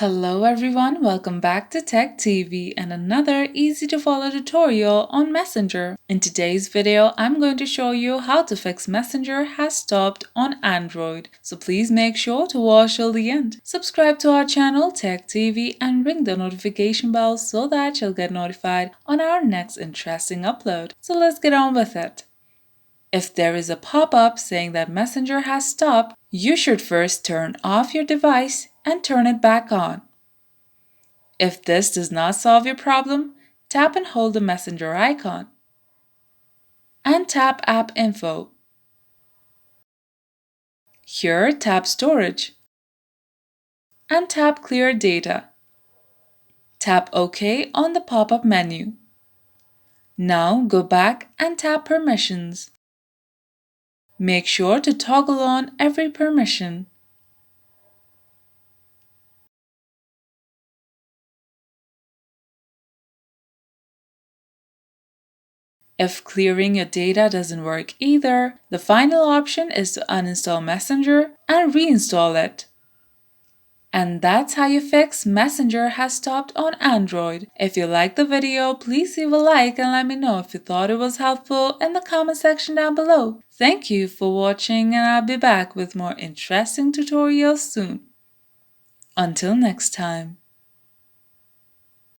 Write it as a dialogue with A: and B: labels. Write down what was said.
A: Hello everyone, welcome back to Tech TV and another easy to follow tutorial on Messenger. In today's video, I'm going to show you how to fix Messenger has stopped on Android. So please make sure to watch till the end. Subscribe to our channel Tech TV and ring the notification bell so that you'll get notified on our next interesting upload. So let's get on with it. If there is a pop-up saying that Messenger has stopped, you should first turn off your device and turn it back on. If this does not solve your problem, tap and hold the Messenger icon and tap App Info. Here, tap Storage and tap Clear Data. Tap OK on the pop-up menu. Now go back and tap Permissions. Make sure to toggle on every permission. If clearing your data doesn't work either, the final option is to uninstall Messenger and reinstall it. And that's how you fix Messenger has stopped on Android. If you liked the video, please leave a like and let me know if you thought it was helpful in the comment section down below. Thank you for watching and I'll be back with more interesting tutorials soon. Until next time.